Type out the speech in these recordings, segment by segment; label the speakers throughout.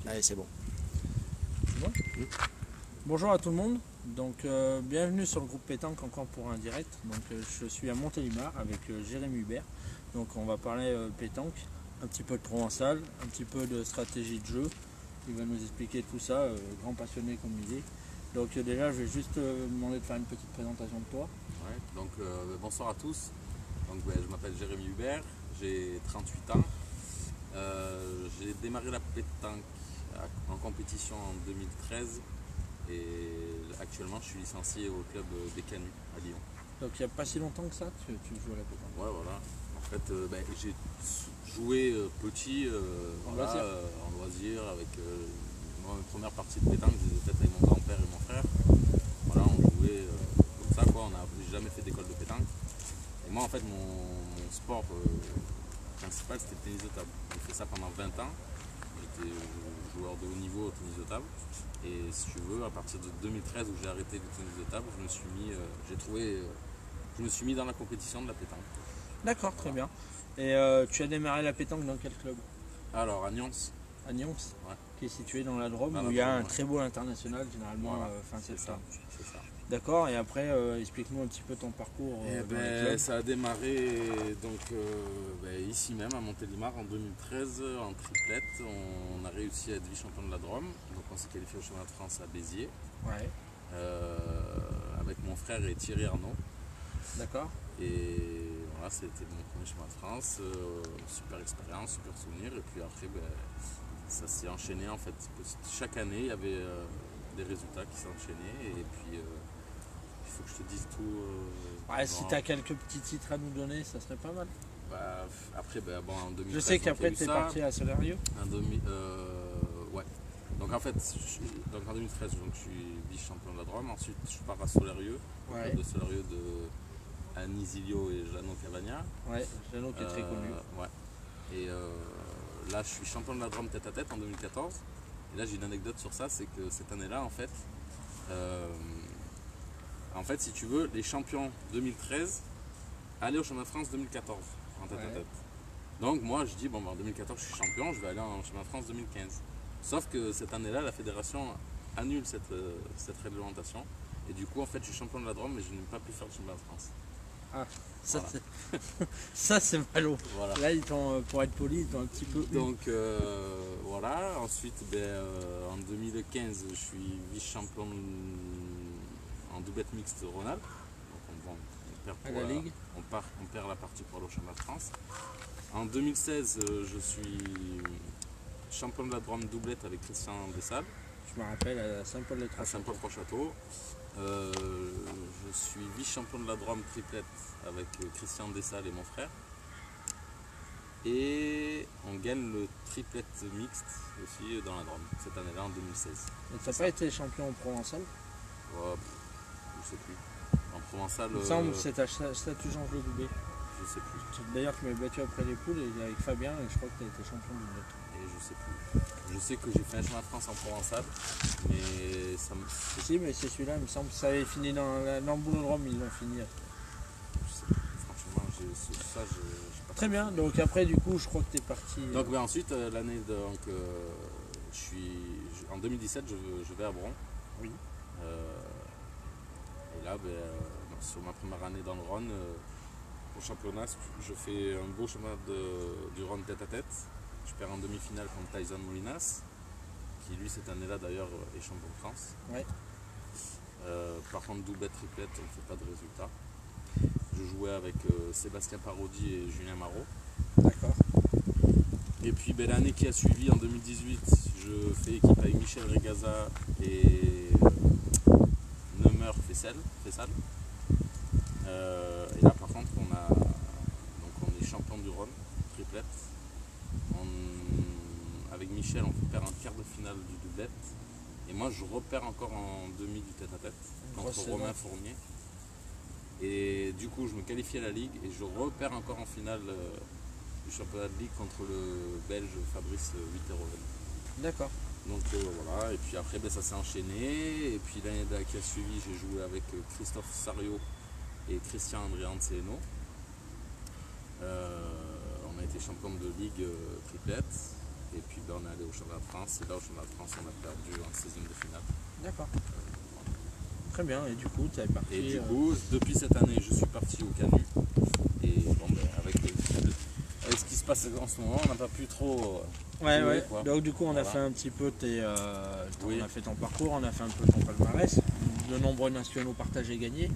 Speaker 1: Allez, c'est bon.
Speaker 2: C'est bon. Bonjour à tout le monde, donc bienvenue sur le groupe Pétanque encore pour un direct. Donc je suis à Montélimar avec Jérémy Hubert. Donc on va parler pétanque, un petit peu de provençal, un petit peu de stratégie de jeu. Il va nous expliquer tout ça, grand passionné comme il est. Donc déjà je vais juste demander de faire une petite présentation de toi.
Speaker 3: Ouais, donc bonsoir à tous. Donc, je m'appelle Jérémy Hubert, j'ai 38 ans. J'ai démarré la pétanque en compétition en 2013 et actuellement je suis licencié au club des Canuts à Lyon.
Speaker 2: Donc il n'y a pas si longtemps que ça, tu joues à la pétanque.
Speaker 3: Ouais, voilà. En fait, j'ai joué petit en loisir avec moi, mes premières parties de pétanque, je les ai faites avec mon grand-père et mon frère. Voilà, on jouait comme ça, quoi. J'ai jamais fait d'école de pétanque. Et moi, en fait, mon sport principal, c'était le tennis de table. J'ai fait ça pendant 20 ans. J'étais joueur de haut niveau au tennis de table. Et si tu veux, à partir de 2013 où j'ai arrêté le tennis de table, je me suis mis dans la compétition de la pétanque.
Speaker 2: D'accord, très bien. Et tu as démarré la pétanque dans quel club?
Speaker 3: Alors, à Nyons.
Speaker 2: À Nyons,
Speaker 3: Ouais.
Speaker 2: qui est situé dans la Drôme,
Speaker 3: Dans
Speaker 2: où
Speaker 3: la
Speaker 2: il y a
Speaker 3: Drôme,
Speaker 2: un
Speaker 3: ouais.
Speaker 2: très beau international généralement
Speaker 3: Voilà,
Speaker 2: fin
Speaker 3: c'est
Speaker 2: septembre.
Speaker 3: C'est ça.
Speaker 2: D'accord, et après explique-nous un petit peu ton parcours dans les clubs.
Speaker 3: Ça a démarré donc, ici même à Montélimar en 2013 en triplette. On a réussi à être vice-champion de la Drôme. Donc on s'est qualifié au championnat de France à Béziers
Speaker 2: Ouais,
Speaker 3: avec mon frère et Thierry Arnaud.
Speaker 2: d'accord.
Speaker 3: Et voilà, c'était mon premier championnat de France. Super expérience, super souvenir. Et puis après, ça s'est enchaîné en fait. Chaque année, il y avait des résultats qui s'enchaînaient. Et puis il faut que je te dise tout.
Speaker 2: Ouais, si tu as quelques petits titres à nous donner, ça serait pas mal.
Speaker 3: Après, en 2013,
Speaker 2: Je sais qu'après
Speaker 3: donc,
Speaker 2: tu
Speaker 3: il
Speaker 2: es
Speaker 3: y a eu ça.
Speaker 2: parti à Solario.
Speaker 3: Ouais. Donc en fait, en 2013, je suis vice-champion de la Drôme. Ensuite, je pars à Solarieux,
Speaker 2: Ouais.
Speaker 3: de Solarieux de Anisilio et Jano Cavagna.
Speaker 2: Ouais, Jeannot qui est très connu.
Speaker 3: Ouais. Et là, je suis champion de la Drôme tête à tête en 2014. Et là, j'ai une anecdote sur ça, c'est que cette année-là, en fait, si tu veux, les champions 2013 allaient au championnat de France 2014 en tête à
Speaker 2: Ouais.
Speaker 3: tête. Donc moi, je dis, en 2014, je suis champion, je vais aller en championnat de France 2015. Sauf que cette année-là, la fédération annule cette réglementation. Et du coup, en fait, je suis champion de la Drôme, mais je n'ai pas pu faire le championnat de France.
Speaker 2: Ah, ça
Speaker 3: Voilà.
Speaker 2: ça c'est malaud.
Speaker 3: Voilà.
Speaker 2: Là, pour être poli, ils t'ont un petit peu.
Speaker 3: Donc voilà, ensuite en 2015 je suis vice-champion en doublette mixte Rhône-Alpes. Donc on perd,
Speaker 2: À la Ligue.
Speaker 3: on perd la partie pour le championnat de France. En 2016 je suis champion de la Drôme doublette avec Christian Dessal
Speaker 2: Je me rappelle à
Speaker 3: à
Speaker 2: Saint-Paul-les-Trois.
Speaker 3: Saint-Paul-Croix-Château. Je suis vice-champion de la Drôme triplette avec Christian Dessal et mon frère. Et on gagne le triplette mixte aussi dans la Drôme, cette année-là en 2016.
Speaker 2: Et t'as pas été champion au Provençal?
Speaker 3: Ouais, je sais plus. En Provençal,
Speaker 2: Il me semble que c'est à statut Jean Le Doubé.
Speaker 3: je sais plus.
Speaker 2: D'ailleurs, tu m'avais battu après les poules et avec Fabien, et je crois que tu as été champion du bled.
Speaker 3: Et je sais plus. Je sais que j'ai fait un championnat de France en Provençal, mais ça me.
Speaker 2: Si, mais c'est celui-là, il me semble que ça avait fini dans le Boulodrome, ils l'ont fini.
Speaker 3: Je sais plus. Franchement, j'ai pas.
Speaker 2: Très bien, donc après, du coup, je crois que tu es parti.
Speaker 3: Donc ensuite, l'année en 2017, je vais à Bron.
Speaker 2: Oui.
Speaker 3: Et là, sur ma première année dans le Rhône, au championnat, je fais un beau championnat du Rhône tête à tête. Je perds en demi-finale contre Tyson Molinas, qui lui cette année-là d'ailleurs est champion de France.
Speaker 2: Ouais.
Speaker 3: Par contre, doublette, triplette, on ne fait pas de résultat. Je jouais avec Sébastien Parodi et Julien Marot.
Speaker 2: D'accord.
Speaker 3: Et puis l'année qui a suivi, en 2018, je fais équipe avec Michel Regaza et Neumer Fessal. Et là par contre, on est champion du Rhône, triplette. Avec Michel, on perd un quart de finale du doublette. Et moi, je repère encore en demi du tête-à-tête contre Romain Fournier. Et du coup, je me qualifie à la Ligue et je repère encore en finale du championnat de Ligue contre le Belge Fabrice Witteroven.
Speaker 2: D'accord.
Speaker 3: Donc voilà, et puis après ça s'est enchaîné. Et puis l'année qui a suivi, j'ai joué avec Christophe Sario et Christian André Anselmo. On a été champion de Ligue triplette. Et puis ben, on est allé au championnat de France. Et là, au championnat de France, on a perdu en 16e de finale.
Speaker 2: D'accord. Très bien, et du coup, tu es parti.
Speaker 3: Et du coup, depuis cette année, je suis parti au Canu. Et bon, ben, avec ce qui se passe en ce moment, on n'a pas pu trop.
Speaker 2: Ouais,
Speaker 3: jouer,
Speaker 2: ouais.
Speaker 3: quoi.
Speaker 2: Donc, du coup, on a
Speaker 3: Voilà.
Speaker 2: fait un petit peu
Speaker 3: Oui.
Speaker 2: on a fait ton parcours, on a fait un peu ton palmarès. De nombreux nationaux partagés gagnés.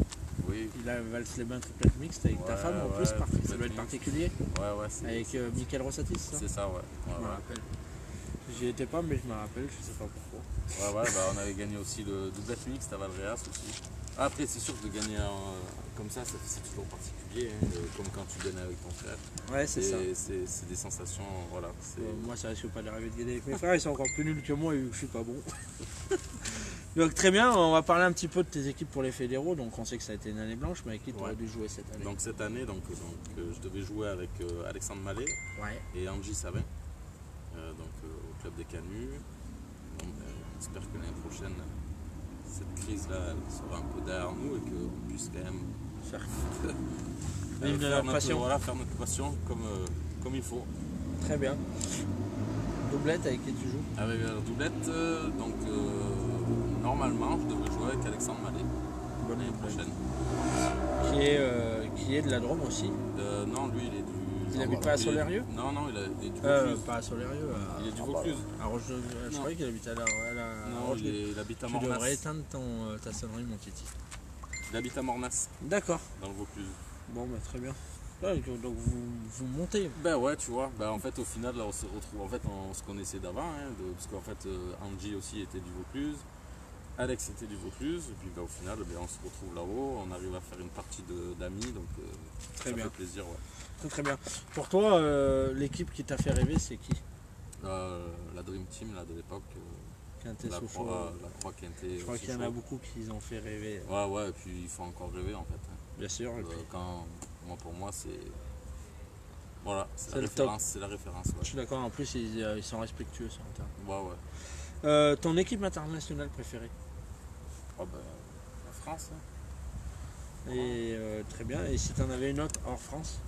Speaker 3: Oui,
Speaker 2: Il a Vals-les-Bains triplette mixte avec ta
Speaker 3: Ouais,
Speaker 2: femme en
Speaker 3: ouais,
Speaker 2: plus, ça doit
Speaker 3: triplette
Speaker 2: être
Speaker 3: mixte.
Speaker 2: particulier.
Speaker 3: ouais, c'est
Speaker 2: Avec Michael Rossatis, ça
Speaker 3: c'est ça, ouais.
Speaker 2: Je me
Speaker 3: Ouais,
Speaker 2: rappelle. J'y étais pas, mais je me rappelle, je sais pas pourquoi.
Speaker 3: ouais, bah, on avait gagné aussi le double mixte à Valréas aussi. Après, c'est sûr que de gagner comme ça, c'est toujours particulier, hein, comme quand tu gagnes avec ton frère.
Speaker 2: Ouais, c'est ça.
Speaker 3: C'est des sensations, voilà.
Speaker 2: Moi, ça risque pas d'arriver de gagner avec mes frères, ils sont encore plus nuls que moi, vu que je suis pas bon. Donc, très bien, on va parler un petit peu de tes équipes pour les fédéraux. Donc, on sait que ça a été une année blanche, mais avec qui tu aurais
Speaker 3: Ouais.
Speaker 2: dû jouer cette année?
Speaker 3: Donc cette année, je devais jouer avec Alexandre Mallet
Speaker 2: Ouais.
Speaker 3: et Angie Savin, au club des Canuts. Donc, j'espère que l'année prochaine, cette crise-là elle sera un peu derrière nous et qu'on puisse quand même
Speaker 2: Faire.
Speaker 3: faire,
Speaker 2: Vive de notre passion.
Speaker 3: voilà, faire notre passion comme il faut.
Speaker 2: Très bien. Doublette, avec qui tu joues?
Speaker 3: Avec la doublette, normalement, je devais jouer avec Alexandre Mallet
Speaker 2: Bonne
Speaker 3: l'année
Speaker 2: doublette.
Speaker 3: prochaine.
Speaker 2: Qui est de la Drôme aussi.
Speaker 3: Non, lui, il est du.
Speaker 2: Il habite pas à Solérieux?
Speaker 3: Non, il est du Vaucluse.
Speaker 2: Pas à Solérieux,
Speaker 3: Il est du Vaucluse.
Speaker 2: à Roche de... Je
Speaker 3: Non.
Speaker 2: croyais qu'il habitait à la
Speaker 3: Non,
Speaker 2: Roche de...
Speaker 3: il habite à
Speaker 2: Tu
Speaker 3: Mornas.
Speaker 2: devrais éteindre ta sonnerie, mon titi.
Speaker 3: Il habite à Mornas,
Speaker 2: D'accord.
Speaker 3: dans le Vaucluse.
Speaker 2: Bon, bah, très bien. Ouais, donc vous montez.
Speaker 3: Ben ouais, tu vois, en fait au final là on se retrouve, en fait on se connaissait d'avant, hein, parce qu'en fait Angie aussi était du Vaucluse, Alex était du Vaucluse, et puis au final on se retrouve là-haut, on arrive à faire une partie d'amis, donc
Speaker 2: Très
Speaker 3: ça
Speaker 2: bien.
Speaker 3: fait plaisir. Ouais.
Speaker 2: Très très bien. Pour toi, l'équipe qui t'a fait rêver, c'est qui?
Speaker 3: La Dream Team là, de l'époque,
Speaker 2: Quintet,
Speaker 3: la
Speaker 2: Sochaux.
Speaker 3: Croix Quintet.
Speaker 2: Je crois qu'il y en a beaucoup qui ont fait rêver.
Speaker 3: Ouais, et puis il faut encore rêver en fait. Hein.
Speaker 2: Bien sûr. Et puis,
Speaker 3: Pour moi c'est. Voilà,
Speaker 2: C'est
Speaker 3: c'est la
Speaker 2: le
Speaker 3: référence, c'est la référence.
Speaker 2: je suis d'accord, en plus ils sont respectueux sur le terrain.
Speaker 3: Ouais.
Speaker 2: Ton équipe internationale préférée?
Speaker 3: Oh, la France. Hein.
Speaker 2: Et très bien. Et si tu en avais une autre hors France?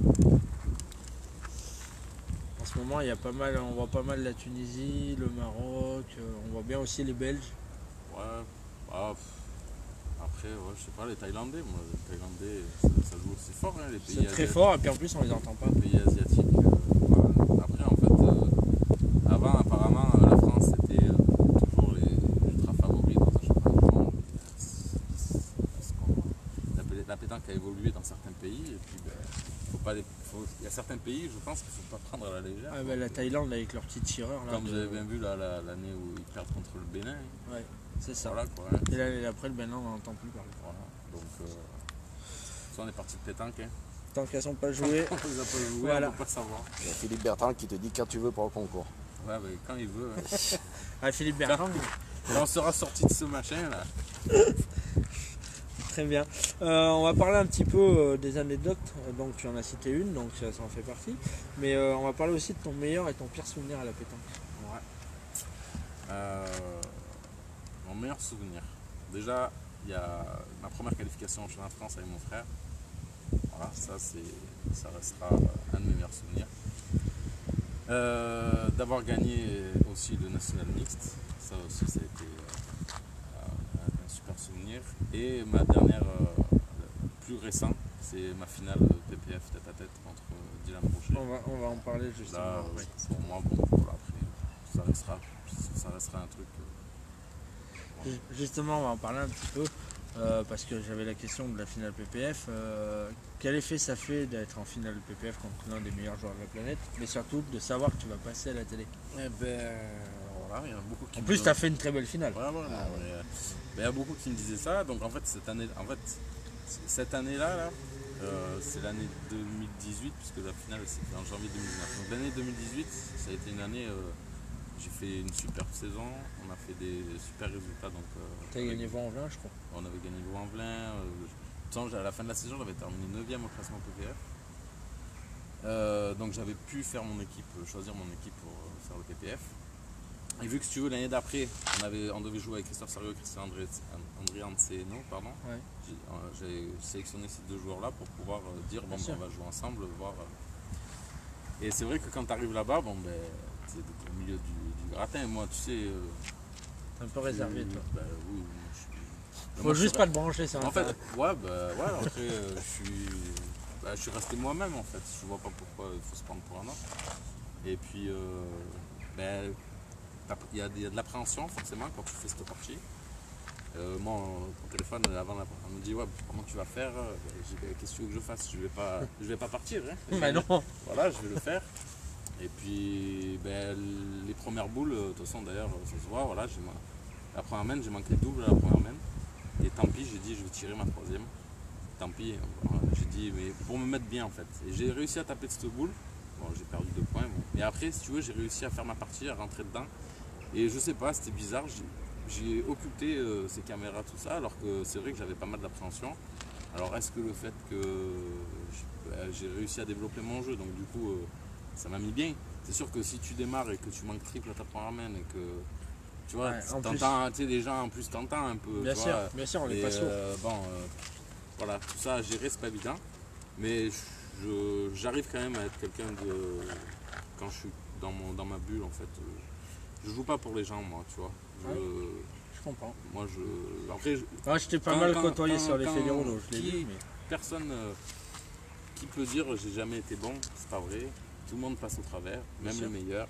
Speaker 2: En ce moment, il y a pas mal, on voit pas mal la Tunisie, le Maroc, on voit bien aussi les Belges.
Speaker 3: Ouais, après, je sais pas, les Thaïlandais, moi, les Thaïlandais, ça joue aussi fort, hein, les pays
Speaker 2: C'est très fort et puis en plus on les entend pas.
Speaker 3: Les pays asiatiques. Ouais. Après, en fait, avant, apparemment, la France c'était toujours les ultra favoris dans un championnat du monde. La pétanque a évolué dans certains pays, et puis, il y a certains pays, je pense qu'il ne faut pas prendre à la légère.
Speaker 2: Ah, la Thaïlande avec leurs petits tireurs. Là,
Speaker 3: Comme vous avez bien vu l'année où ils perdent contre le Bénin.
Speaker 2: Ouais, c'est ça.
Speaker 3: Voilà, quoi, hein.
Speaker 2: Et là, après le Bénin, on n'en entend plus parler.
Speaker 3: Voilà. Donc, ça, on est parti de pétanque. Hein.
Speaker 2: Tant qu'elles sont pas jouées.
Speaker 3: On les a pas joués,
Speaker 2: Voilà.
Speaker 3: on peut pas savoir.
Speaker 1: Il y a Philippe Bertrand qui te dit quand tu veux pour le concours.
Speaker 3: Ouais, quand il veut. Hein.
Speaker 2: Ah, Philippe Bertrand.
Speaker 3: Quand on sera sorti de ce machin là.
Speaker 2: Très bien. On va parler un petit peu des anecdotes. Donc tu en as cité une, donc ça en fait partie. Mais on va parler aussi de ton meilleur et ton pire souvenir à la pétanque.
Speaker 3: Ouais. Mon meilleur souvenir. Déjà, il y a ma première qualification au championnat de France avec mon frère. Voilà, ça restera un de mes meilleurs souvenirs. D'avoir gagné aussi le national mixte, ça aussi ça a été un super souvenir. Et ma dernière, plus récente, c'est ma finale PPF tête à tête contre Dylan Brochet.
Speaker 2: On va en parler justement.
Speaker 3: Là,
Speaker 2: après.
Speaker 3: pour moi, bon, voilà, après, ça restera un truc.
Speaker 2: Justement, on va en parler un petit peu. Parce que j'avais la question de la finale PPF. Quel effet ça fait d'être en finale PPF contre l'un des meilleurs joueurs de la planète, mais surtout de savoir que tu vas passer à la télé?
Speaker 3: Eh ben, voilà, il y en a beaucoup qui
Speaker 2: En
Speaker 3: me
Speaker 2: plus,
Speaker 3: donnent-
Speaker 2: tu as fait une très belle finale.
Speaker 3: Ouais, ouais, non, mais, il y a beaucoup qui me disaient ça. Donc en fait, cette année-là, c'est l'année 2018, puisque la finale c'était en janvier 2019. Donc l'année 2018, ça a été une année. J'ai fait une superbe saison, on a fait des super résultats.
Speaker 2: Tu as gagné Vaux-en-Velin, je crois.
Speaker 3: On avait gagné Vaux-en-Velin. À la fin de la saison, j'avais terminé 9e au classement PPF. Donc j'avais pu faire choisir mon équipe pour faire le PPF. Et vu que si tu veux, l'année d'après, on devait jouer avec Christophe Sarieux et Christian André Anceno, pardon.
Speaker 2: Ouais.
Speaker 3: J'ai sélectionné ces deux joueurs-là pour pouvoir dire
Speaker 2: Bien
Speaker 3: bon,
Speaker 2: sûr.
Speaker 3: on va jouer ensemble, voir. Et c'est vrai que quand tu arrives là-bas, bon, ben, t'es au milieu du gratin. Moi, tu sais.
Speaker 2: T'es un peu réservé, toi.
Speaker 3: Bah oui, moi, je suis.
Speaker 2: Faut
Speaker 3: moi, je
Speaker 2: juste
Speaker 3: suis-
Speaker 2: pas te brancher sur
Speaker 3: En fait,
Speaker 2: Internet.
Speaker 3: après, je suis resté moi-même en fait. Je vois pas pourquoi il faut se prendre pour un autre. Et puis, ben, il y a de l'appréhension forcément quand tu fais cette partie. Moi, au téléphone, avant, on me dit ouais, comment tu vas faire? J'ai dit, qu'est-ce que tu veux que je fasse? Je vais pas partir. Hein.
Speaker 2: Mais non.
Speaker 3: Voilà, je vais le faire. Et puis, ben, les premières boules, de toute façon d'ailleurs, ça se voit. Voilà, la première main, j'ai manqué le double à la première main. Et tant pis, j'ai dit je vais tirer ma troisième. Tant pis, j'ai dit mais pour me mettre bien en fait. Et j'ai réussi à taper de cette boule. Bon, j'ai perdu 2 points. Bon. Mais après, si tu veux, j'ai réussi à faire ma partie, à rentrer dedans. Et je sais pas, c'était bizarre. J'ai occulté ces caméras, tout ça, alors que c'est vrai que j'avais pas mal d'appréhension. Alors est-ce que le fait que j'ai réussi à développer mon jeu, donc du coup, ça m'a mis bien. C'est sûr que si tu démarres et que tu manques triple à ta première main et que tu vois,
Speaker 2: Ouais, en
Speaker 3: t'entends, tu sais, les gens en plus t'entends un peu.
Speaker 2: Bien
Speaker 3: tu
Speaker 2: sûr,
Speaker 3: vois,
Speaker 2: bien sûr, on n'est
Speaker 3: et,
Speaker 2: pas sûr.
Speaker 3: Voilà, tout ça à gérer, c'est pas évident. Mais j'arrive quand même à être quelqu'un de. Quand je suis dans ma bulle, en fait, je joue pas pour les gens, moi, tu vois.
Speaker 2: Je comprends.
Speaker 3: Moi, après,
Speaker 2: Ouais, je t'ai pas
Speaker 3: quand-
Speaker 2: mal
Speaker 3: quand-
Speaker 2: côtoyé
Speaker 3: quand-
Speaker 2: sur les
Speaker 3: quand-
Speaker 2: fédéraux, je l'ai
Speaker 3: qui-
Speaker 2: vu. Mais...
Speaker 3: personne qui peut dire j'ai jamais été bon, c'est pas vrai. Tout le monde passe au travers, même
Speaker 2: sûr.
Speaker 3: le meilleur.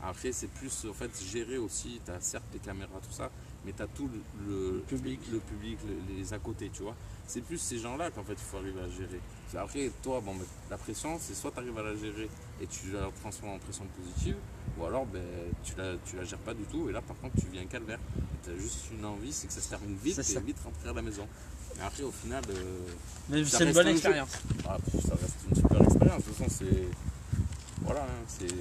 Speaker 3: Après, c'est plus en fait gérer aussi. Tu as certes les caméras, tout ça, mais tu as tout le
Speaker 2: public.
Speaker 3: les à côté, tu vois. C'est plus ces gens-là qu'en fait il faut arriver à gérer. Après, toi, bon, la pression, c'est soit tu arrives à la gérer et tu la transformes en pression positive, ou alors ben, tu la gères pas du tout. Et là, par contre, tu viens un calvaire. Tu as juste une envie, c'est que ça se termine vite
Speaker 2: C'est
Speaker 3: et
Speaker 2: ça.
Speaker 3: vite rentrer à la maison. Mais après, au final.
Speaker 2: Mais
Speaker 3: Ça
Speaker 2: c'est une
Speaker 3: reste
Speaker 2: bonne
Speaker 3: un jeu.
Speaker 2: expérience.
Speaker 3: Ah, ça reste une super expérience. De toute façon, c'est. Voilà, hein, c'est.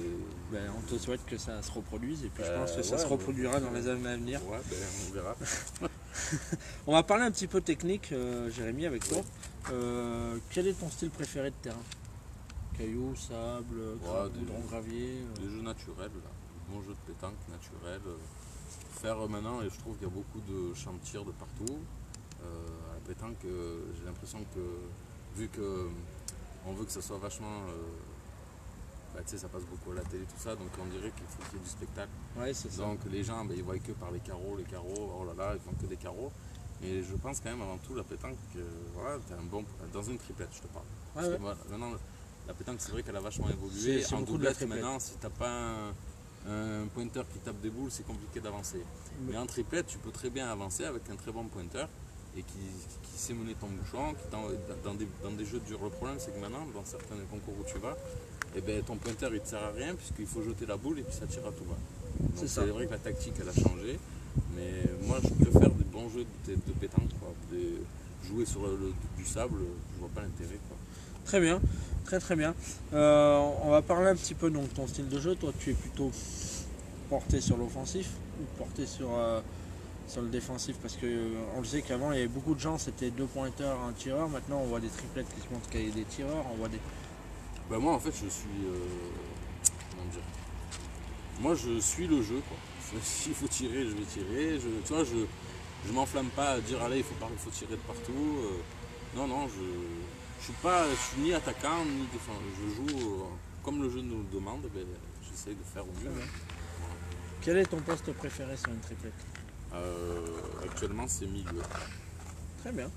Speaker 2: Ben, on te souhaite que ça se reproduise et puis je pense que ça
Speaker 3: ouais,
Speaker 2: se reproduira dans les années à venir.
Speaker 3: Ouais, ben, on verra.
Speaker 2: On va parler un petit peu technique, Jérémy, avec toi. Quel est ton style préféré de terrain? Cailloux, sable, goudron, gravier
Speaker 3: Des jeux naturels, là. Bon jeu de pétanque naturel. Faire maintenant, et je trouve qu'il y a beaucoup de champs de tir de partout. À la pétanque, j'ai l'impression que, vu que on veut que ça soit vachement. Bah, tu sais, ça passe beaucoup à la télé, tout ça, donc on dirait qu'il faut qu'il y ait du spectacle.
Speaker 2: Ouais, c'est ça.
Speaker 3: Donc les gens, ils voient que par les carreaux, oh là là, ils font que des carreaux. Mais je pense quand même avant tout la pétanque, voilà, t'es un bon. Dans une triplette, je te parle. Parce que, voilà, maintenant, la pétanque, c'est vrai qu'elle a vachement évolué.
Speaker 2: C'est
Speaker 3: En
Speaker 2: beaucoup de la
Speaker 3: doublette,
Speaker 2: triplette.
Speaker 3: maintenant, si t'as pas un pointeur qui tape des boules, c'est compliqué d'avancer. Mais en triplette, tu peux très bien avancer avec un très bon pointeur et qui sait mener ton bouchon, dans des jeux durs. Le problème, c'est que maintenant, dans certains concours où tu vas, eh ben, ton pointeur il ne sert à rien puisqu'il faut jeter la boule et puis ça tire à tout va. Donc
Speaker 2: C'est ça.
Speaker 3: c'est vrai que la tactique elle a changé, mais moi je préfère des bons jeux de pétanque, quoi. Jouer sur du sable, je vois pas l'intérêt, quoi.
Speaker 2: Très bien, très bien. On va parler un petit peu donc ton style de jeu. Toi, tu es plutôt porté sur l'offensif ou porté sur le défensif? Parce que on le sait qu'avant il y avait beaucoup de gens, c'était 2 pointeurs, un tireur. Maintenant, on voit des triplettes qui se montrent qu'il y a des tireurs. On voit des.
Speaker 3: Bah moi en fait je suis comment dire, moi je suis le jeu, quoi. S'il faut tirer, je vais tirer. Tu vois, je m'enflamme pas à dire allez il faut tirer de partout. Non, je suis ni attaquant ni défenseur. Je joue comme le jeu nous le demande, ben, j'essaye de faire au mieux.
Speaker 2: Ouais. Quel est ton poste préféré sur une triplette?
Speaker 3: Actuellement c'est milieu.
Speaker 2: Très bien,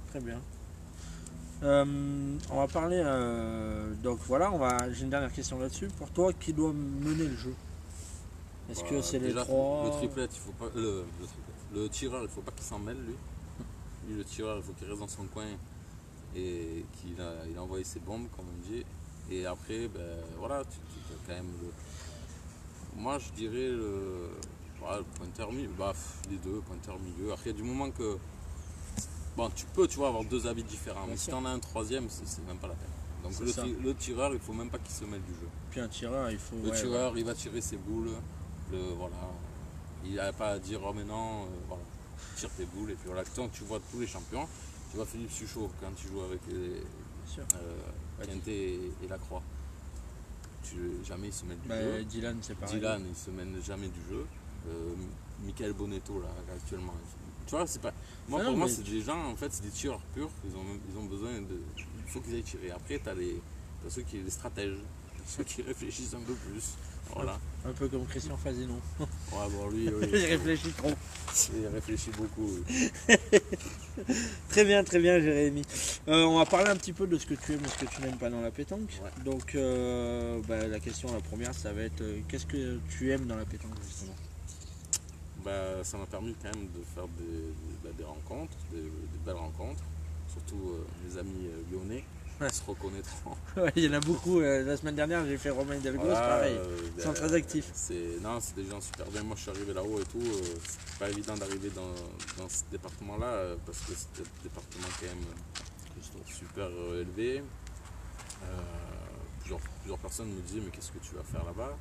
Speaker 2: très bien. On va parler, donc voilà, j'ai une dernière question là-dessus. Pour toi, qui doit mener le jeu? Est-ce que c'est les
Speaker 3: Déjà,
Speaker 2: 3?
Speaker 3: le triplette, il faut pas. Le tireur, il faut pas qu'il s'en mêle lui. Lui le tireur, il faut qu'il reste dans son coin et qu'il a envoyé ses bombes comme on dit. Et après, ben voilà, tu as quand même moi je dirais le pointeur milieu, les deux, pointeur milieu. Après du moment que. Bon, tu peux, tu vois, avoir 2 habits différents, mais si tu en as un troisième, c'est même pas la peine. Donc le tireur, il faut même pas qu'il se mêle du jeu.
Speaker 2: Puis un tireur, il faut.
Speaker 3: Le tireur, il va tirer ses boules, voilà. Il n'a pas à dire oh mais non, voilà, tire tes boules et puis voilà. Tant que tu vois tous les champions, tu vois Philippe Suchot quand il joue avec Quintet et Lacroix. Jamais il se mêle du jeu.
Speaker 2: Dylan, c'est pareil.
Speaker 3: Dylan, il se mêle jamais du jeu. Michael Bonetto là actuellement. Tu vois, c'est pas. Moi, pour moi, c'est des gens, en fait, c'est des tireurs purs. Ils ont besoin de. Il faut qu'ils aillent tirer. Après, t'as ceux qui les stratèges, ceux qui réfléchissent un peu plus. Voilà.
Speaker 2: Un peu comme Christian Fazinon.
Speaker 3: Ouais, bon, lui, oui.
Speaker 2: Il réfléchit trop.
Speaker 3: Il réfléchit beaucoup. Oui.
Speaker 2: Très bien, Jérémy. On va parler un petit peu de ce que tu aimes et ce que tu n'aimes pas dans la pétanque.
Speaker 3: Ouais.
Speaker 2: Donc, la question, la première, ça va être qu'est-ce que tu aimes dans la pétanque justement?
Speaker 3: Bah, ça m'a permis quand même de faire des rencontres, des belles rencontres. Surtout mes amis lyonnais,
Speaker 2: Ouais.
Speaker 3: qui se reconnaîtront.
Speaker 2: Ouais, il y en a beaucoup. La semaine dernière, j'ai fait Romain Delgos, pareil. Ils sont très actifs.
Speaker 3: C'est des gens super bien. Moi, je suis arrivé là-haut et tout. C'est pas évident d'arriver dans ce département-là parce que c'est un département quand même super élevé. Plusieurs personnes me disaient mais qu'est-ce que tu vas faire là-bas?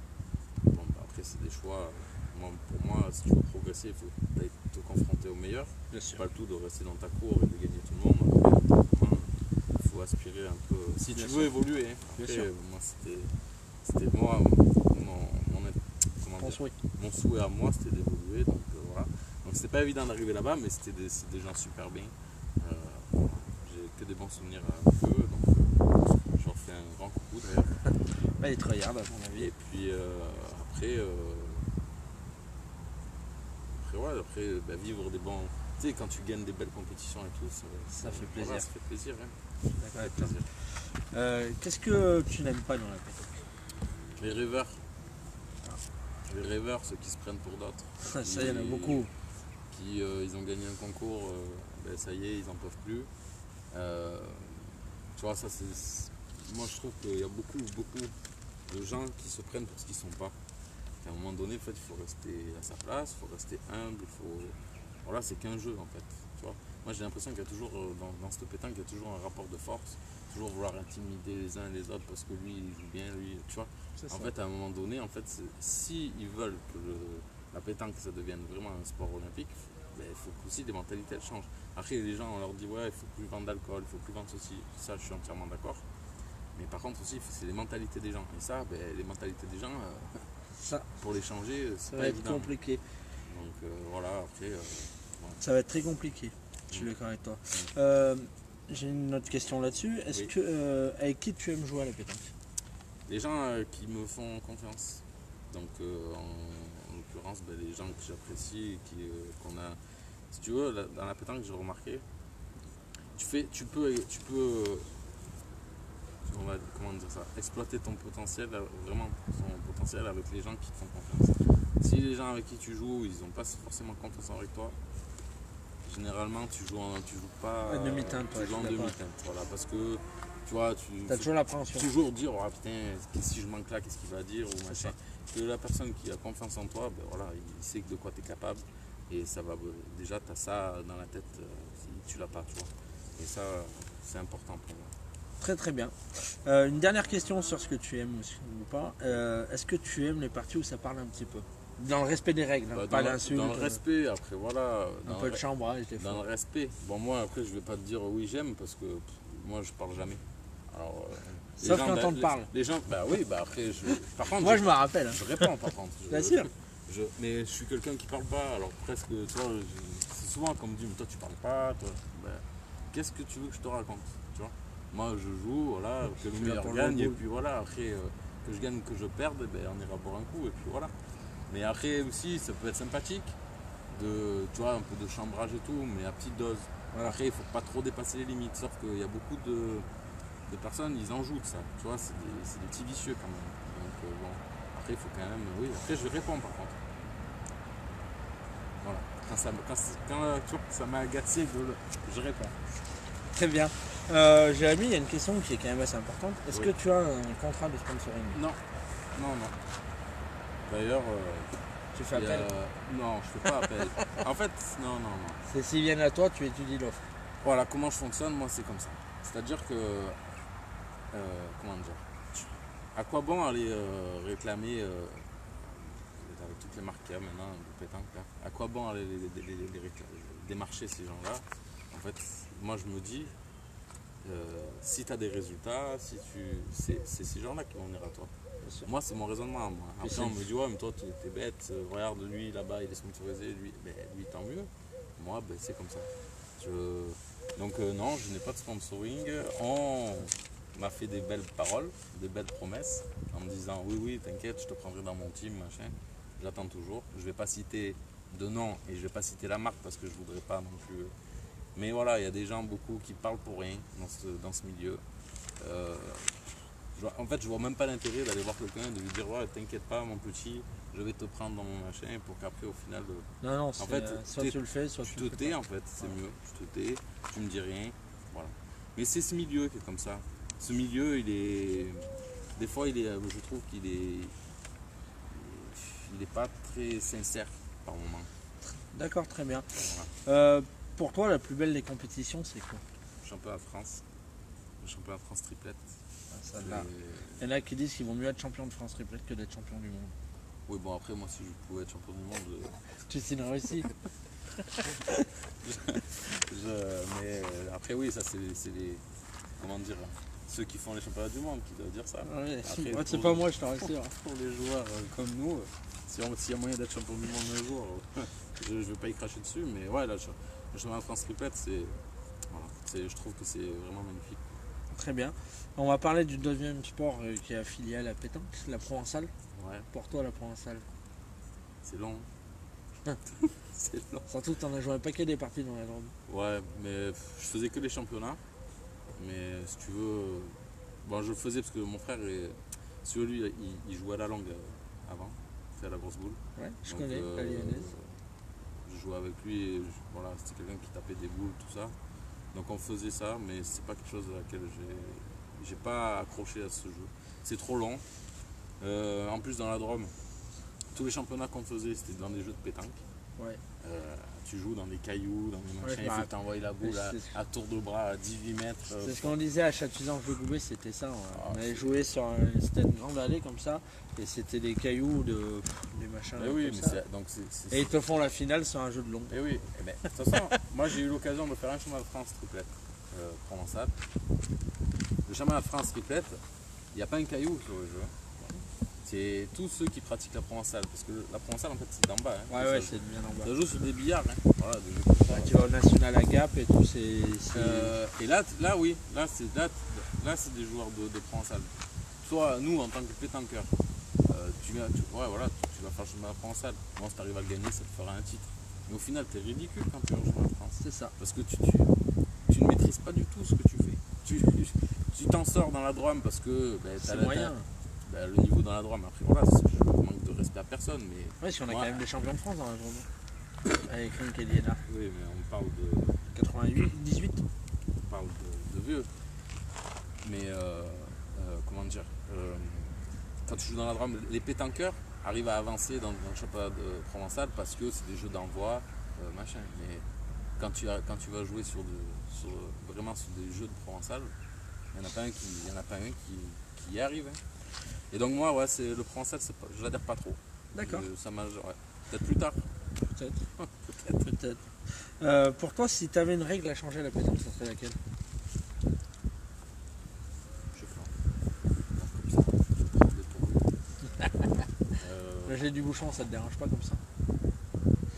Speaker 3: Bon, bah, après, c'est des choix. Pour moi, si tu veux progresser, il faut te confronter au meilleur.
Speaker 2: Bien
Speaker 3: C'est
Speaker 2: sûr.
Speaker 3: pas le tout de rester dans ta cour et de gagner tout le monde. Après, il faut aspirer un peu. Si
Speaker 2: Bien
Speaker 3: tu
Speaker 2: sûr.
Speaker 3: veux évoluer, hein.
Speaker 2: Bien
Speaker 3: Après,
Speaker 2: sûr.
Speaker 3: moi, c'était moi, comment
Speaker 2: On
Speaker 3: dire,
Speaker 2: souhaite.
Speaker 3: mon souhait à moi, c'était d'évoluer. Donc voilà. Donc c'était pas évident d'arriver là-bas, mais c'est des gens super bien. J'ai que des bons souvenirs avec eux. Donc je leur fais un grand coucou d'ailleurs.
Speaker 2: Bah, ils te regardent, à mon avis.
Speaker 3: Et puis après, vivre des bons. Tu sais, quand tu gagnes des belles compétitions et tout,
Speaker 2: Ça fait plaisir.
Speaker 3: Voilà, ça fait plaisir. Hein.
Speaker 2: D'accord
Speaker 3: Ça fait
Speaker 2: avec toi.
Speaker 3: plaisir.
Speaker 2: Qu'est-ce que tu n'aimes pas dans la pétanque?
Speaker 3: Les rêveurs. Les rêveurs, ceux qui se prennent pour d'autres.
Speaker 2: Ça, il y en a beaucoup.
Speaker 3: Qui ils ont gagné un concours, ça y est, ils en peuvent plus. Tu vois, ça c'est. Moi je trouve qu'il y a beaucoup de gens qui se prennent pour ce qu'ils sont pas. À un moment donné, en fait, il faut rester à sa place, il faut rester humble, voilà, c'est qu'un jeu en fait. Tu vois. Moi j'ai l'impression qu'il y a toujours, dans cette pétanque, il y a toujours un rapport de force, toujours vouloir intimider les uns et les autres parce que lui il joue bien, lui, tu vois. En fait, à un moment donné, en fait, si ils veulent que la pétanque ça devienne vraiment un sport olympique, il faut qu'aussi les mentalités elles changent. Après, les gens, on leur dit ouais, il faut plus vendre d'alcool, il faut plus vendre ceci, ça, je suis entièrement d'accord. Mais par contre aussi, c'est les mentalités des gens. Et ça, les mentalités des gens,
Speaker 2: Ça,
Speaker 3: pour les changer,
Speaker 2: ça
Speaker 3: c'est
Speaker 2: va
Speaker 3: pas
Speaker 2: être
Speaker 3: évident.
Speaker 2: compliqué.
Speaker 3: Donc voilà, après,
Speaker 2: Ça va être très compliqué. Je suis d'accord avec toi. J'ai une autre question là-dessus. Est-ce
Speaker 3: Oui.
Speaker 2: que avec qui tu aimes jouer à la pétanque?
Speaker 3: les gens qui me font confiance. Donc en l'occurrence, les gens que j'apprécie, qu'on a. Si tu veux, dans la pétanque, j'ai remarqué, tu peux comment dire ça, exploiter ton potentiel, vraiment ton potentiel avec les gens qui te font confiance. Si les gens avec qui tu joues, ils n'ont pas forcément confiance avec toi, généralement tu joues pas
Speaker 2: En demi-teinte,
Speaker 3: tu
Speaker 2: ouais,
Speaker 3: joues en
Speaker 2: je suis d'accord.
Speaker 3: demi-teinte, voilà, parce que tu vois,
Speaker 2: T'as toujours l'appréhension.
Speaker 3: toujours dire oh putain, si je manque là, qu'est-ce qu'il va dire ou machin.
Speaker 2: ça.
Speaker 3: Que la personne qui a confiance en toi, voilà, il sait de quoi tu es capable et ça va déjà tu as ça dans la tête si tu l'as pas, tu vois. Et ça c'est important pour moi.
Speaker 2: Très très bien. Une dernière question sur ce que tu aimes ou pas. Est-ce que tu aimes les parties où ça parle un petit peu? Dans le respect des règles, hein,
Speaker 3: Bah,
Speaker 2: pas
Speaker 3: dans
Speaker 2: l'insulte.
Speaker 3: le respect, après voilà.
Speaker 2: Un peu de chambrage des
Speaker 3: Dans
Speaker 2: fois.
Speaker 3: le respect. Bon, moi, après, je vais pas te dire oui, j'aime parce que moi, je parle jamais. Alors, les
Speaker 2: Sauf
Speaker 3: gens,
Speaker 2: quand on te parle.
Speaker 3: Les gens, bah oui, bah après, par contre,
Speaker 2: Moi je me rappelle. Hein.
Speaker 3: je réponds par contre.
Speaker 2: Bien sûr.
Speaker 3: Mais je suis quelqu'un qui parle pas, alors presque, tu vois, c'est souvent qu'on me dit, mais toi, tu parles pas, toi. Ben, qu'est-ce que tu veux que je te raconte, tu vois? Moi, je joue, voilà, que le
Speaker 2: Tu
Speaker 3: meilleur
Speaker 2: vas pour le
Speaker 3: gagne, et
Speaker 2: boule.
Speaker 3: puis voilà, après, que je gagne, que je perde, on ira boire un coup, et puis voilà. Mais après aussi, ça peut être sympathique, tu vois, un peu de chambrage et tout, mais à petite dose.
Speaker 2: Voilà.
Speaker 3: Après, il faut pas trop dépasser les limites, sauf qu'il y a beaucoup de personnes, ils en jouent de ça, tu vois, c'est des petits vicieux quand même. Donc bon, après, il faut quand même, oui, après, je réponds par contre. Voilà, quand tu vois, ça m'a agacé, je réponds.
Speaker 2: Très bien. Jérémy, il y a une question qui est quand même assez importante. Est-ce
Speaker 3: Oui.
Speaker 2: que tu as un contrat de sponsoring?
Speaker 3: Non. D'ailleurs,
Speaker 2: Tu fais
Speaker 3: il y a-
Speaker 2: appel?
Speaker 3: non, je fais pas appel. En fait, non.
Speaker 2: C'est s'ils viennent à toi, tu étudies l'offre.
Speaker 3: Voilà, comment je fonctionne, moi, c'est comme ça. C'est-à-dire que, comment dire, à quoi bon aller réclamer, avec toutes les marques qu'il y a maintenant de pétanque, là, à quoi bon aller démarcher ces gens-là? En fait, moi, je me dis, si tu as des résultats, c'est ces gens-là qui vont venir à toi. Moi, c'est mon raisonnement. Moi. Après,
Speaker 2: c'est-
Speaker 3: on me dit, ouais, mais toi, t'es bête, regarde lui là-bas, il est sponsorisé, lui, tant mieux. Moi, c'est comme ça. Donc, non, je n'ai pas de sponsoring. On m'a fait des belles paroles, des belles promesses. On en me disant oui, t'inquiète, je te prendrai dans mon team, machin. J'attends toujours. Je vais pas citer de nom et je vais pas citer la marque parce que je voudrais pas non plus. Mais voilà, il y a des gens beaucoup qui parlent pour rien dans ce milieu. En fait, je vois même pas l'intérêt d'aller voir quelqu'un et de lui dire ouais, t'inquiète pas, mon petit, je vais te prendre dans mon machin pour qu'après, au final,
Speaker 2: Non,
Speaker 3: en fait,
Speaker 2: soit tu le fais, soit
Speaker 3: tu
Speaker 2: tu
Speaker 3: te
Speaker 2: le fais
Speaker 3: tais
Speaker 2: pas.
Speaker 3: en fait, c'est mieux. Tu te tais, tu me dis rien, voilà. Mais c'est ce milieu qui est comme ça. Ce milieu, il est, des fois, je trouve qu'il est, il est pas très sincère par moment.
Speaker 2: D'accord, très bien.
Speaker 3: Voilà.
Speaker 2: Pour toi, la plus belle des compétitions, c'est quoi?
Speaker 3: Championnat de France, le championnat de France triplette.
Speaker 2: Celle-là. Il y en a qui disent qu'il vaut mieux être champion de France triplette que d'être champion du monde.
Speaker 3: Oui, bon, après, moi, si je pouvais être champion du monde,
Speaker 2: Tu signerais aussi.
Speaker 3: mais après, oui, ça, c'est les. Comment dire, ceux qui font les championnats du monde qui doivent dire ça.
Speaker 2: Ouais.
Speaker 3: Après,
Speaker 2: Ouais, c'est
Speaker 3: pour-
Speaker 2: pas moi, je te rassure.
Speaker 3: Pour les joueurs comme nous, s'il y a moyen d'être champion du monde un jour, je ne vais pas y cracher dessus, mais ouais, là, le championnat de France triplette, je trouve que c'est vraiment magnifique.
Speaker 2: Très bien. On va parler du deuxième sport qui est affilié à la pétanque, la provençale.
Speaker 3: Ouais,
Speaker 2: Pour toi, la provençale.
Speaker 3: c'est long. C'est long.
Speaker 2: Surtout que tu en as joué un paquet des parties dans la Drôme.
Speaker 3: Ouais, mais je faisais que les championnats. Mais si tu veux. Bon, je le faisais parce que mon frère, sur lui, il jouait à la langue avant, c'est à la grosse boule.
Speaker 2: Ouais, je
Speaker 3: Donc,
Speaker 2: connais, la lyonnaise.
Speaker 3: Je jouais avec lui et voilà, c'était quelqu'un qui tapait des boules, tout ça. Donc on faisait ça, mais c'est pas quelque chose à laquelle j'ai pas accroché à ce jeu. C'est trop long. En plus, dans la Drôme, tous les championnats qu'on faisait, c'était dans des jeux de pétanque.
Speaker 2: Ouais.
Speaker 3: Tu joues dans des cailloux, dans des
Speaker 2: Ouais,
Speaker 3: machins,
Speaker 2: je
Speaker 3: il
Speaker 2: me
Speaker 3: faut
Speaker 2: rappelle.
Speaker 3: que tu envoies la boule à tour de bras à 18 mètres.
Speaker 2: C'est ce qu'on disait à Chatuzan-Goubet, c'était ça. On
Speaker 3: Ah,
Speaker 2: allait jouer sur c'était une grande allée comme ça, et c'était des cailloux, des machins.
Speaker 3: Mais oui,
Speaker 2: comme
Speaker 3: mais
Speaker 2: ça.
Speaker 3: donc c'est.
Speaker 2: Et ils te font la finale sur un jeu de long.
Speaker 3: Et oui, eh ben, de toute façon, moi j'ai eu l'occasion de faire un championnat de France triplette provençal. Le championnat de France triplette, il n'y a pas un caillou sur le jeu. C'est tous ceux qui pratiquent la provençale, parce que la provençale en fait c'est d'en bas. Hein,
Speaker 2: Ouais,
Speaker 3: ça,
Speaker 2: ouais, c'est bien en bas.
Speaker 3: ça joue sur des billards. Hein. Voilà, des jeux comme ça.
Speaker 2: Ouais, tu vas au National à Gap et tout, c'est.
Speaker 3: Et là oui, là c'est des joueurs de provençal. Soit nous en tant que pétanqueurs, tu vas faire le championnat provençal. Bon, si tu arrives à le gagner, ça te fera un titre. Mais au final, tu es ridicule quand tu es au championnat de France.
Speaker 2: C'est ça.
Speaker 3: Parce que tu ne maîtrises pas du tout ce que tu fais. Tu t'en sors dans la Drôme parce que
Speaker 2: C'est moyen.
Speaker 3: le niveau dans la Drôme. Après voilà, je manque de respect à personne, mais
Speaker 2: Ouais, si on a
Speaker 3: Ouais.
Speaker 2: quand même des champions de France dans la journée. Avec Rim Keliena.
Speaker 3: oui, mais on parle de
Speaker 2: 88, 18.
Speaker 3: on parle de vieux. Mais comment dire, quand tu joues dans la Drôme, les pétanqueurs arrivent à avancer dans le championnat de provençal parce que c'est des jeux d'envoi, machin. Mais quand tu vas jouer vraiment sur des jeux de provençal, il n'y en a pas un qui y arrive. Hein. Et donc moi, ouais, c'est le provençal, je l'adhère pas trop.
Speaker 2: D'accord.
Speaker 3: Ça m'a, ouais. Peut-être plus tard.
Speaker 2: Peut-être. Pour toi, si tu avais une règle à changer à la pétanque, ça serait laquelle?
Speaker 3: Je fais comme ça, je prends des tours.
Speaker 2: Là, j'ai du bouchon, ça te dérange pas comme ça?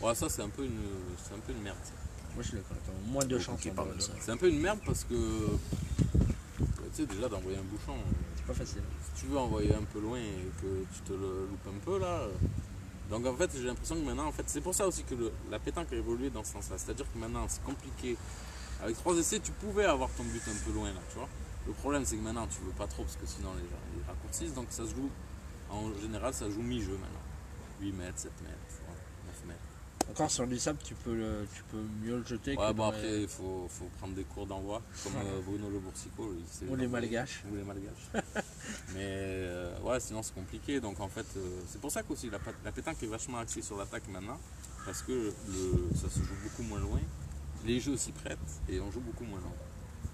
Speaker 3: Ouais, ça c'est un peu une merde. Ça.
Speaker 2: Moi, je suis d'accord avec toi. Moins de chance.
Speaker 1: qui
Speaker 2: en
Speaker 1: parle
Speaker 2: bas,
Speaker 1: de ça.
Speaker 2: là.
Speaker 3: C'est un peu une merde parce que tu sais déjà d'envoyer un bouchon.
Speaker 2: C'est pas facile.
Speaker 3: Si tu veux envoyer un peu loin et que tu te le loupes un peu là. Donc en fait j'ai l'impression que maintenant, en fait, c'est pour ça aussi que la pétanque a évolué dans ce sens-là. C'est-à-dire que maintenant c'est compliqué. Avec 3 essais, tu pouvais avoir ton but un peu loin là, tu vois. Le problème c'est que maintenant tu veux pas trop parce que sinon les gens ils raccourcissent. Donc ça se joue, en général ça joue mi-jeu maintenant. 8 mètres, 7 mètres, 9 mètres.
Speaker 2: Encore sur du sable, tu peux mieux le jeter.
Speaker 3: Ouais,
Speaker 2: que
Speaker 3: bon
Speaker 2: dans
Speaker 3: après il faut prendre des cours d'envoi comme Bruno Le Boursicot. lui, il sait
Speaker 2: Ou les
Speaker 3: envoyer.
Speaker 2: Malgaches.
Speaker 3: Ou les Malgaches. Mais ouais, sinon c'est compliqué. Donc en fait, c'est pour ça qu'aussi la pétanque est vachement axée sur l'attaque maintenant. Parce que ça se joue beaucoup moins loin. Les jeux s'y prêtent et on joue beaucoup moins loin.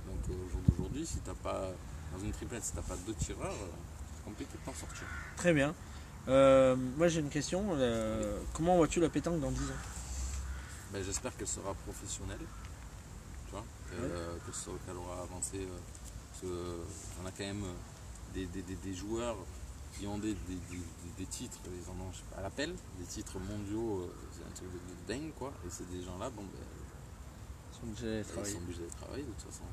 Speaker 3: Donc au jour d'aujourd'hui, si t'as pas, dans une triplette, si t'as pas 2 tireurs, c'est compliqué de t'en sortir.
Speaker 2: Très bien. Moi, j'ai une question. Comment vois-tu la pétanque dans 10 ans?
Speaker 3: Ben, j'espère qu'elle sera professionnelle. Tu vois, qu'elle aura avancé. Parce qu'on a quand même des joueurs qui ont des titres, ils en ont je sais pas, à l'appel, des titres mondiaux, c'est un truc de dingue quoi. Et c'est des gens-là, bon, ben,
Speaker 2: Ils sont obligés de
Speaker 3: ils
Speaker 2: travailler.
Speaker 3: sont obligés de travailler de toute façon.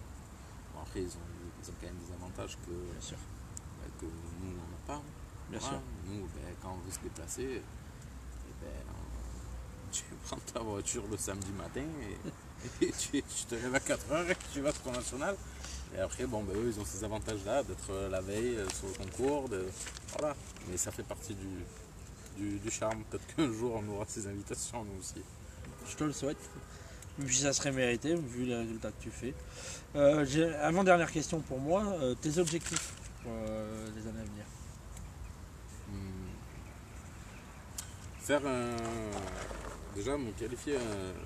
Speaker 3: Bon, après, ils ont quand même des avantages que
Speaker 2: Bien sûr.
Speaker 3: nous on n'a pas.
Speaker 2: Bien
Speaker 3: Voilà.
Speaker 2: sûr.
Speaker 3: Nous, quand on veut se déplacer, tu prends ta voiture le samedi matin et tu te lèves à 4h et tu vas sur ton national. Et après, eux, ils ont ces avantages-là d'être la veille sur le concours. Voilà. Mais ça fait partie du charme. Peut-être qu'un jour, on aura ces invitations, nous aussi.
Speaker 2: Je te le souhaite. Puis ça serait mérité, vu les résultats que tu fais. Avant-dernière question pour moi, tes objectifs pour les années à venir.
Speaker 3: Faire déjà me qualifier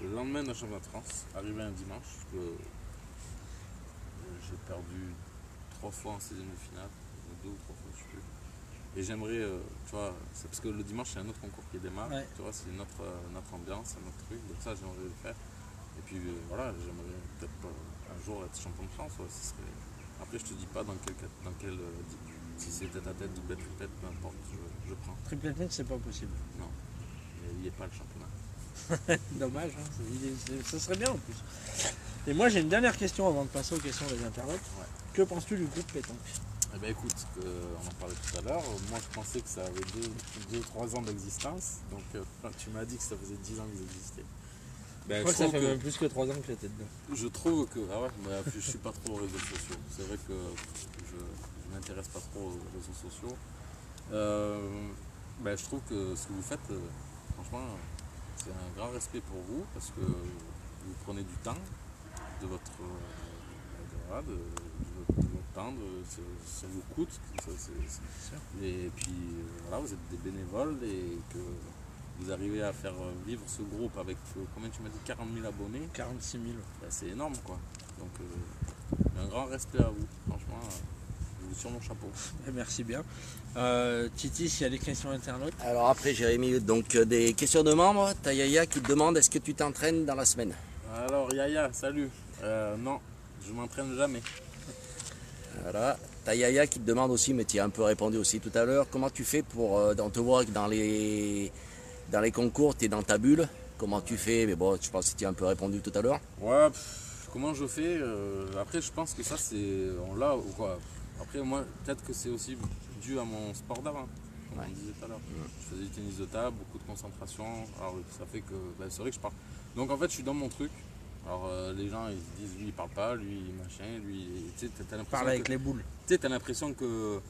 Speaker 3: le lendemain d'un championnat de France, arriver un dimanche, que j'ai perdu 3 fois en 16e de finale, 2 ou 3 fois, je sais plus. Et j'aimerais, tu vois, c'est parce que le dimanche c'est un autre concours qui démarre,
Speaker 2: Ouais.
Speaker 3: tu vois, c'est notre ambiance, un autre truc, donc ça j'aimerais le faire. Et puis voilà, j'aimerais peut-être un jour être champion de France, ouais, ce serait... Après je te dis pas dans quel si c'est tête à tête, doublette, triplette, peu importe, je prends.
Speaker 2: Triple net, c'est pas possible.
Speaker 3: Non, il n'y est pas le championnat.
Speaker 2: Dommage, hein, ça serait bien en plus. Et moi j'ai une dernière question avant de passer aux questions des internautes.
Speaker 3: Ouais.
Speaker 2: Que penses-tu du groupe Pétanque?
Speaker 3: Eh bien écoute, on en parlait tout à l'heure, moi je pensais que ça avait 2-3 ans d'existence, donc tu m'as dit que ça faisait 10 ans qu'ils existaient.
Speaker 2: Je crois que ça fait même plus que 3 ans que j'étais dedans.
Speaker 3: Je trouve que, je suis pas trop aux réseaux sociaux, c'est vrai que je m'intéresse pas trop aux réseaux sociaux. Je trouve que ce que vous faites, franchement, c'est un grand respect pour vous, parce que vous prenez du temps de votre temps, ça vous coûte, et puis voilà, vous êtes des bénévoles et que vous arrivez à faire vivre ce groupe avec, combien tu m'as dit, 40 000 abonnés,
Speaker 2: 46 000.
Speaker 3: c'est énorme quoi. Donc un grand respect à vous, franchement, vous sur mon chapeau.
Speaker 2: Merci bien. Titi, s'il y a des questions internautes.
Speaker 1: Alors après Jérémy, donc des questions de membres. T'as Yaya qui te demande est-ce que tu t'entraînes dans la semaine?
Speaker 3: Alors Yaya, salut. Non, je m'entraîne jamais.
Speaker 1: Voilà. T'as Yaya qui te demande aussi, mais tu as un peu répondu aussi tout à l'heure, comment tu fais pour, on te voit que dans les concours, tu es dans ta bulle, comment tu fais, mais bon, je pense que tu as un peu répondu tout à l'heure.
Speaker 3: Ouais, comment je fais après je pense que ça c'est, on l'a ou quoi. Après moi, peut-être que c'est aussi dû à mon sport d'avant, comme on disait tout à l'heure. Je faisais du tennis de table, beaucoup de concentration, alors ça fait que, c'est vrai que je parle. Donc en fait je suis dans mon truc. Alors les gens ils se disent lui il parle pas, lui machin, lui, tu sais, t'as l'impression
Speaker 2: Parle avec les boules.
Speaker 3: Tu sais, t'as l'impression que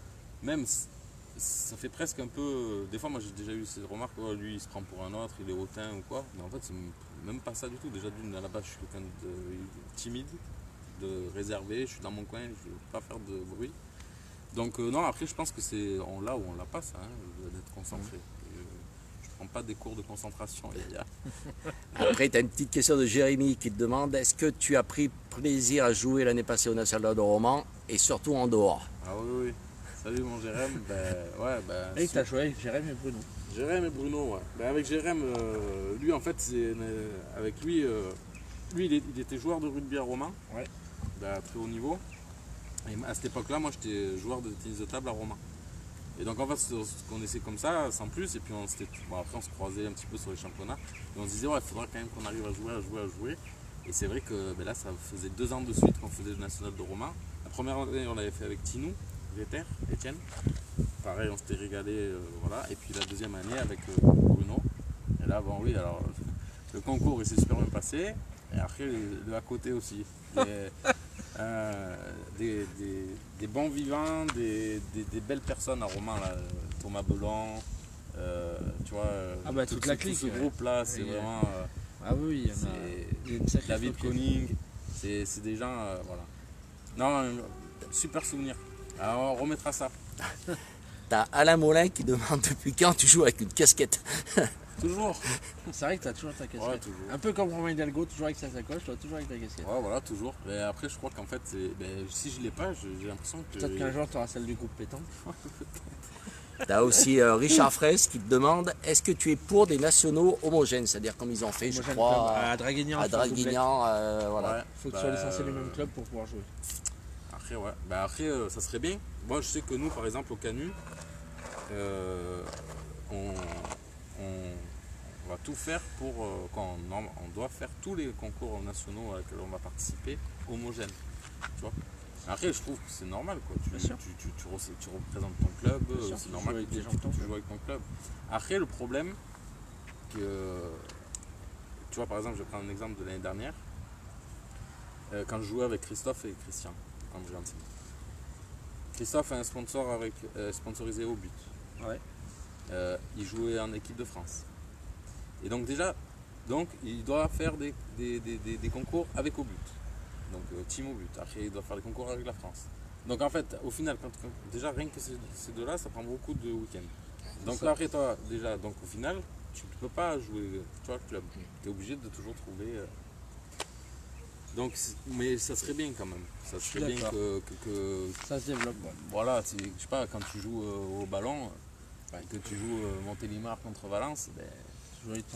Speaker 3: même ça fait presque un peu. Des fois, moi j'ai déjà eu ces remarques, oh, lui il se prend pour un autre, il est hautain ou quoi. Mais en fait, c'est même pas ça du tout. Déjà, à la base, je suis quelqu'un de timide, de réservé, je suis dans mon coin, je veux pas faire de bruit. Donc, non, après, je pense que c'est on l'a ou on l'a pas, ça, hein, d'être concentré. Je prends pas des cours de concentration, Yaya.
Speaker 1: Après, tu as une petite question de Jérémy qui te demande est-ce que tu as pris plaisir à jouer l'année passée au National de Romans et surtout en dehors?
Speaker 3: Ah oui, oui. Salut mon Jérém.
Speaker 2: Et tu as joué avec Jérémy et Bruno.
Speaker 3: Jérém et Bruno, ouais. Avec Jérém, lui en fait, avec lui, il était joueur de rugby à Romans,
Speaker 2: Ouais.
Speaker 3: À très haut niveau. Et à cette époque-là, moi j'étais joueur de tennis de table à Romans. Et donc en fait, on se connaissait comme ça, sans plus, et puis après on se croisait un petit peu sur les championnats. Et on se disait, ouais, il faudra quand même qu'on arrive à jouer. Et c'est vrai que là, ça faisait 2 ans de suite qu'on faisait le national de Romans. La première année, on l'avait fait avec Tinou, Véter, Etienne. Pareil, on s'était régalé, voilà. Et puis la deuxième année avec Bruno. Et là, bon, oui, alors le concours il s'est super bien passé. Et après, le à côté aussi. Des bons vivants, des belles personnes à Romans, là. Thomas Belon, tu vois,
Speaker 2: toute la clique.
Speaker 3: Tout ce groupe-là, c'est
Speaker 2: Oui,
Speaker 3: vraiment.
Speaker 2: Ah oui, il y en a. Il y a une sacrée
Speaker 3: David
Speaker 2: flopée.
Speaker 3: Koning, c'est des gens, voilà. Non, super souvenir. Alors on remettra ça.
Speaker 1: T'as Alain Molin qui demande depuis quand tu joues avec une casquette.
Speaker 3: Toujours.
Speaker 2: C'est vrai que tu as toujours ta casquette.
Speaker 3: Ouais, toujours.
Speaker 2: Un peu comme Romain Hidalgo, toujours avec sa sacoche, toi toujours avec ta casquette.
Speaker 3: Ouais, voilà, toujours. Mais après, je crois qu'en fait, si je l'ai pas, j'ai l'impression que.
Speaker 2: Peut-être qu'un jour tu auras celle du groupe Pétanque.
Speaker 1: T'as aussi Richard Fraisse qui te demande est-ce que tu es pour des nationaux homogènes, c'est-à-dire comme ils ont fait, je
Speaker 2: Moi,
Speaker 1: crois,
Speaker 2: à Draguignan.
Speaker 1: à Draguignan, voilà.
Speaker 3: Ouais,
Speaker 2: Il faut que ce soit licencié les mêmes clubs pour pouvoir jouer.
Speaker 3: Après, ouais. Après, ça serait bien. Moi, je sais que nous, par exemple, au Canu, on va tout faire pour quand on doit faire tous les concours nationaux à lesquels on va participer homogènes. Tu vois, Après, je trouve que c'est normal, quoi. Tu
Speaker 2: Bien sûr.
Speaker 3: représentes ton club,
Speaker 2: Bien sûr,
Speaker 3: c'est
Speaker 2: tu
Speaker 3: normal
Speaker 2: joues avec
Speaker 3: que
Speaker 2: des gens de ton
Speaker 3: tu
Speaker 2: club.
Speaker 3: joues avec ton club. Après, le problème, que tu vois, par exemple, je vais prendre un exemple de l'année dernière, quand je jouais avec Christophe et Christian, en Argentine. Christophe a un sponsor sponsorisé au but.
Speaker 2: Ouais.
Speaker 3: Il jouait en équipe de France. Et donc déjà, il doit faire des concours avec au but. Donc team au but. Après, il doit faire des concours avec la France. Donc en fait, au final, déjà rien que ces deux-là, ça prend beaucoup de week-ends. Donc là, après toi, déjà, donc au final, tu ne peux pas jouer, tu vois, club. Tu es obligé de toujours trouver. Donc, mais ça serait bien quand même. Ça serait bien
Speaker 2: D'accord.
Speaker 3: que
Speaker 2: Ça se développe. Ouais.
Speaker 3: voilà, je sais pas, quand tu joues au ballon, que tu joues Montélimar contre Valence, ben,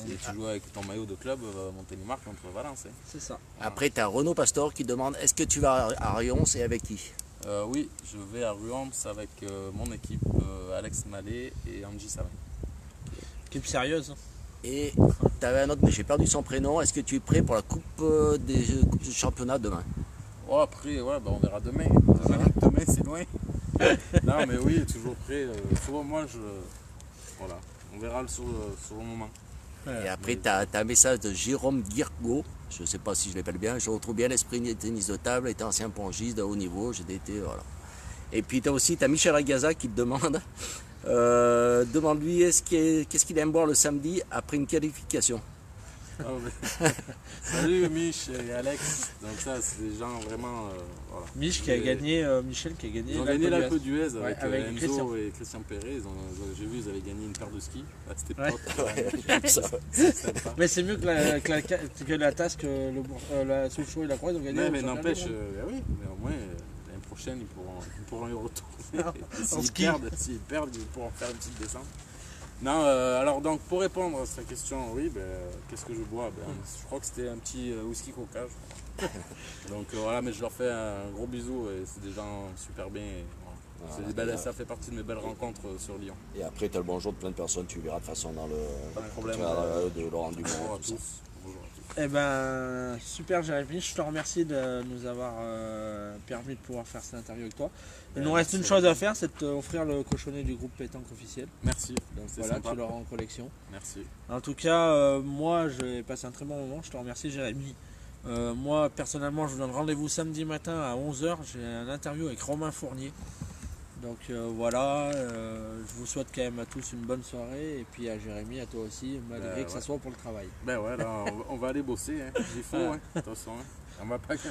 Speaker 3: tu joues avec ton maillot de club Montélimar contre Valence. Hein.
Speaker 2: C'est ça.
Speaker 1: Après, tu as Renaud Pastor qui demande est-ce que tu vas à Rions et avec qui?
Speaker 3: Oui, je vais à Ruans avec mon équipe, Alex Mallet et Angie Savin.
Speaker 2: Équipe sérieuse. Hein.
Speaker 1: Et tu avais un autre, mais j'ai perdu son prénom. Est-ce que tu es prêt pour la Coupe Coupe du Championnat demain?
Speaker 3: Oh, après, ouais, on verra demain. Demain, c'est loin. Non, mais oui, toujours prêt. Moi, voilà, on verra sur le moment.
Speaker 1: Et après, tu as un message de Jérôme Guirgo. Je ne sais pas si je l'appelle bien. Je retrouve bien l'esprit de tennis de table, étant ancien pongiste de haut niveau. J'ai été, voilà. Et puis, tu as Michel Agaza qui te demande demande-lui qu'est-ce qu'il aime boire le samedi après une qualification.
Speaker 3: Ah, salut Mich et Alex. Donc, ça, c'est des gens vraiment. Voilà.
Speaker 2: Michel qui a gagné
Speaker 3: Ils ont gagné l'Alpe d'Huez avec,
Speaker 2: avec
Speaker 3: Enzo
Speaker 2: Christian.
Speaker 3: et Christian Perret. J'ai vu, ils avaient gagné une paire de skis à cette
Speaker 2: Ouais.
Speaker 3: époque. C'est sympa.
Speaker 2: Mais c'est mieux que la tasse que la Sochaux et la Croix ils ont gagné.
Speaker 3: Mais
Speaker 2: le championnat
Speaker 3: n'empêche,
Speaker 2: du monde.
Speaker 3: oui, mais au moins l'année prochaine ils pourront y retourner. Et
Speaker 2: En ski.
Speaker 3: s'ils perdent, ils pourront faire une petite descente. Non, alors donc pour répondre à cette question, oui, qu'est-ce que je bois? Je crois que c'était un petit whisky coca. Je crois. Donc voilà, mais je leur fais un gros bisou et c'est des gens super bien. Et, voilà. C'est des belles, ça fait partie de mes belles rencontres sur Lyon.
Speaker 1: Et après, tu as le bonjour de plein de personnes. Tu verras de toute façon dans le.
Speaker 3: Pas de problème.
Speaker 1: De Laurent
Speaker 3: Bonjour
Speaker 1: Dumont.
Speaker 3: à tous. Bonjour à tous.
Speaker 2: Eh ben, super Jérémy, je te remercie de nous avoir permis de pouvoir faire cette interview avec toi. Il nous reste une chose à faire, c'est de t'offrir le cochonnet du groupe Pétanque officiel.
Speaker 3: Merci.
Speaker 2: Donc
Speaker 3: C'est
Speaker 2: voilà,
Speaker 3: sympa.
Speaker 2: tu l'auras en collection.
Speaker 3: Merci.
Speaker 2: En tout cas, moi, j'ai passé un très bon moment. Je te remercie, Jérémy. Moi, personnellement, je vous donne rendez-vous samedi matin à 11h. J'ai un interview avec Romain Fournier. Donc voilà, je vous souhaite quand même à tous une bonne soirée. Et puis à Jérémy, à toi aussi, malgré que ça soit pour le travail.
Speaker 3: Ben ouais, là, on va aller bosser. Hein. Il faut, hein, de toute façon. Hein.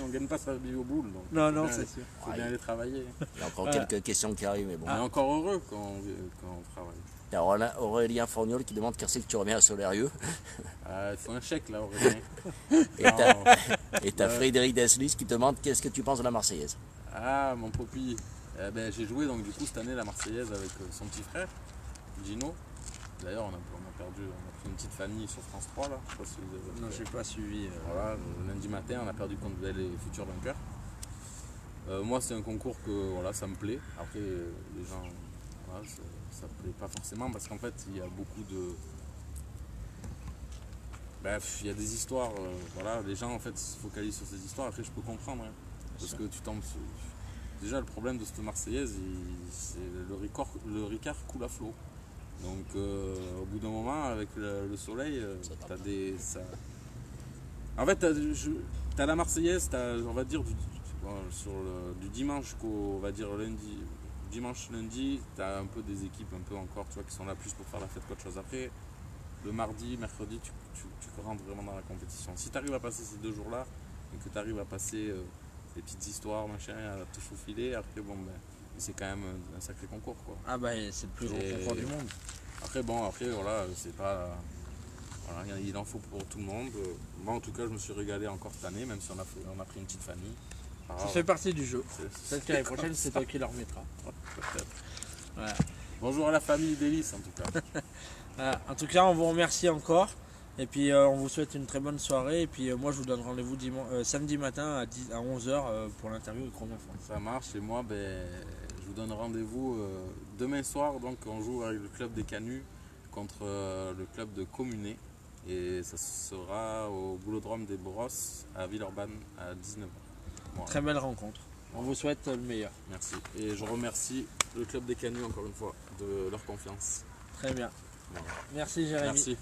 Speaker 3: On gagne pas sa vie au boule. Donc
Speaker 2: Non,
Speaker 3: faut
Speaker 2: c'est sûr.
Speaker 3: faut bien aller travailler.
Speaker 1: Il y a encore
Speaker 2: Voilà.
Speaker 1: quelques questions qui arrivent, mais bon.
Speaker 3: On est encore heureux quand on travaille.
Speaker 1: Tu as Aurélien Fourniol qui demande quand c'est que tu reviens à Solérieux.
Speaker 3: Il faut un chèque là, Aurélien.
Speaker 1: Et tu as Frédéric Deslis qui te demande qu'est-ce que tu penses de la Marseillaise.
Speaker 3: Ah, mon popi. J'ai joué donc du coup cette année la Marseillaise avec son petit frère, Gino. D'ailleurs, on a pris une petite famille sur France 3 là. Je sais pas si vous avez.
Speaker 2: Non, j'ai pas suivi.
Speaker 3: Voilà, le lundi matin, on a perdu contre les futurs vainqueurs. Moi, c'est un concours que voilà, ça me plaît. Après, les gens, voilà, ça me plaît pas forcément parce qu'en fait, il y a beaucoup de. Bref, il y a des histoires. Voilà, les gens en fait se focalisent sur ces histoires. Après, je peux comprendre. Hein, parce que tu tombes sur. Déjà, le problème de cette Marseillaise, c'est le Ricard coule à flot. Donc, au bout d'un moment, avec le soleil, t'as des. En fait, t'as la Marseillaise, on va dire, du dimanche jusqu'au, on va dire, lundi. Dimanche, lundi, t'as un peu des équipes, un peu encore, tu vois, qui sont là plus pour faire la fête qu'autre chose. Après, le mardi, mercredi, tu rentres vraiment dans la compétition. Si tu arrives à passer ces 2 jours-là, et que tu arrives à passer les petites histoires, machin, à te faufiler, après, c'est quand même un sacré concours, quoi.
Speaker 2: Ah bah c'est le plus gros concours du monde.
Speaker 3: Après, voilà, c'est pas. Voilà, il en faut pour tout le monde. Moi, en tout cas, je me suis régalé encore cette année, même si on a pris une petite famille.
Speaker 2: Ça fait partie du jeu.
Speaker 3: C'est-
Speaker 2: Peut-être que l'année prochaine, c'est toi qui le remettras.
Speaker 3: Peut-être.
Speaker 2: Voilà.
Speaker 3: Bonjour à la famille d'Hélice, en tout cas.
Speaker 2: Voilà. En tout cas, on vous remercie encore. Et puis, on vous souhaite une très bonne soirée. Et puis, moi, je vous donne rendez-vous samedi matin à 11h pour l'interview avec Romain Fournier.
Speaker 3: Ça marche, et moi, je vous donne rendez-vous demain soir. Donc, on joue avec le club des Canuts contre le club de Communé. Et ça sera au Boulodrome des Bourros à Villeurbanne à 19h. Voilà.
Speaker 2: Très belle rencontre. On vous souhaite le meilleur.
Speaker 3: Merci. Et je remercie le Club des Canuts encore une fois de leur confiance.
Speaker 2: Très bien.
Speaker 3: Voilà.
Speaker 2: Merci Jérémy.
Speaker 3: Merci.